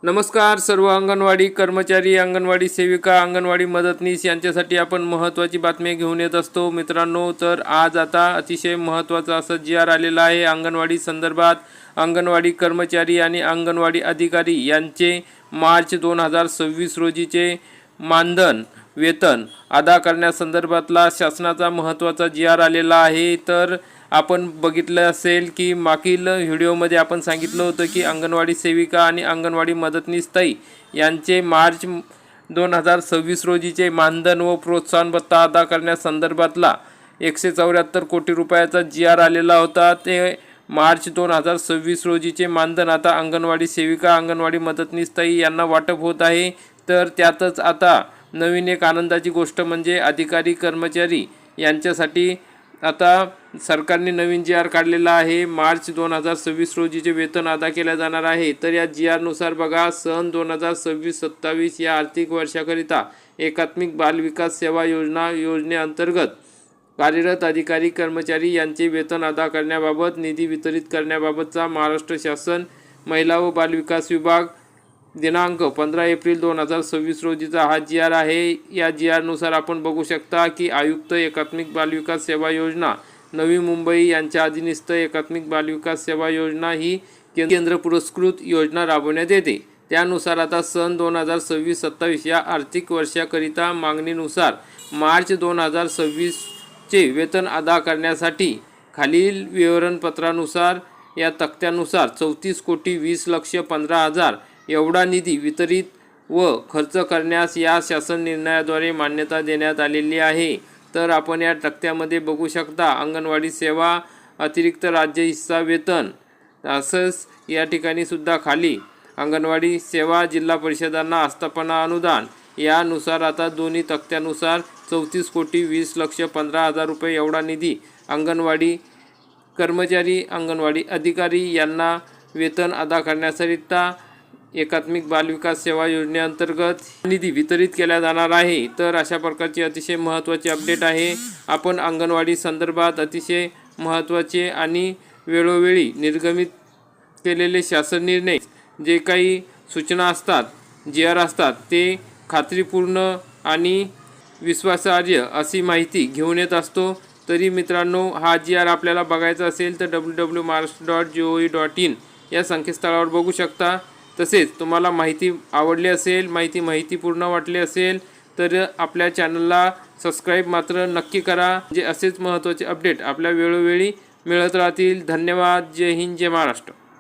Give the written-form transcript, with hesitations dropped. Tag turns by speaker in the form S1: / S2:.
S1: नमस्कार सर्व अंगणवाडी कर्मचारी, अंगणवाडी सेविका, अंगणवाडी मदतनीस यांच्यासाठी आपण महत्त्वाची बातमी घेऊन येत असतो मित्रांनो। तर आज आता अतिशय महत्त्वाचा असा जी.आर. आलेला आहे अंगणवाडी संदर्भात। अंगणवाडी कर्मचारी आणि अंगणवाडी अधिकारी यांचे मार्च 2026 रोजीचे मानधन वेतन अदा करण्यासंदर्भातला शासनाचा महत्त्वाचा जी.आर. आलेला आहे। तर आपण बघितलं असेल की मागील व्हिडिओमध्ये आपण सांगितलं होतं की अंगणवाडी सेविका आणि अंगणवाडी मदतनीस ताई यांचे मार्च 2026 रोजीचे मानधन व प्रोत्साहन भत्ता अदा करण्यासंदर्भातला 174 कोटी रुपयाचा जी.आर. आलेला होता। ते मार्च 2026 रोजीचे मानधन आता अंगणवाडी सेविका, अंगणवाडी मदतनीस ताई यांना वाटप होत आहे। तर त्यातच आता नवीन एक आनंदाची गोष्ट म्हणजे अधिकारी कर्मचारी यांच्यासाठी आता सरकारने नवीन जी.आर. काढलेला आहे। मार्च 2026 रोजीचे वेतन अदा केले जाणार आहे। तर या जी.आर.नुसार बघा, सन 2026-27 या आर्थिक वर्षाकरिता एकात्मिक बालविकास सेवा योजनेअंतर्गत कार्यरत अधिकारी कर्मचारी यांचे वेतन अदा करण्याबाबत निधी वितरित करण्याबाबतचा महाराष्ट्र शासन महिला व बालविकास विभाग दिनांक 15 एप्रिल 2026 रोजीचा हा जी.आर. आहे। या जी.आर.नुसार आपण बघू शकता की आयुक्त एकात्मिक बालविकास सेवा योजना नवी मुंबई यांच्या अधीनस्थ एकात्मिक बालविकास सेवा योजना ही केंद्र पुरस्कृत योजना राबवण्यात येते। त्यानुसार आता सन 2026-27 या आर्थिक वर्षाकरिता मागणीनुसार मार्च 2026 चे वेतन अदा करण्यासाठी खालील विवरणपत्रानुसार या तक्त्यानुसार 34,20,15,000 एवढा निधी वितरित व खर्च करण्यास या शासन निर्णयाद्वारे मान्यता देण्यात आलेली आहे। तर आपण या तक्त्यामध्ये बघू शकता अंगणवाडी सेवा अतिरिक्त राज्य हिस्सा वेतन, तसंच या ठिकाणी सुद्धा खाली अंगणवाडी सेवा जिल्हा परिषदांना आस्थापना अनुदान यानुसार आता दोन्ही तक्त्यानुसार 34,20,15,000 रुपये एवढा निधी अंगणवाडी कर्मचारी, अंगणवाडी अधिकारी यांना वेतन अदा करण्याकरिता एकात्मिक बालविकास सेवा योजनेअंतर्गत निधी वितरित केला जाणार आहे। तर अशा प्रकारची अतिशय महत्त्वाची अपडेट आहे। आपण अंगणवाडी संदर्भात अतिशय महत्त्वाचे आणि वेळोवेळी निर्गमित केलेले शासन निर्णय, जे काही सूचना असतात, जी.आर. असतात, ते खात्रीपूर्ण आणि विश्वासार्ह अशी माहिती घेऊन येत असतो। तरी मित्रांनो, हा जी.आर. आपल्याला बघायचा असेल तर www.maharashtra.gov.in या संकेतस्थळावर बघू शकता। तसेच तुम्हाला माहिती आवडली असेल, माहितीपूर्ण वाटली असेल तर आपल्या चॅनलला सबस्क्राईब मात्र नक्की करा, म्हणजे असेच महत्त्वाचे अपडेट आपल्या वेळोवेळी मिळत राहतील। धन्यवाद। जय हिंद, जय महाराष्ट्र।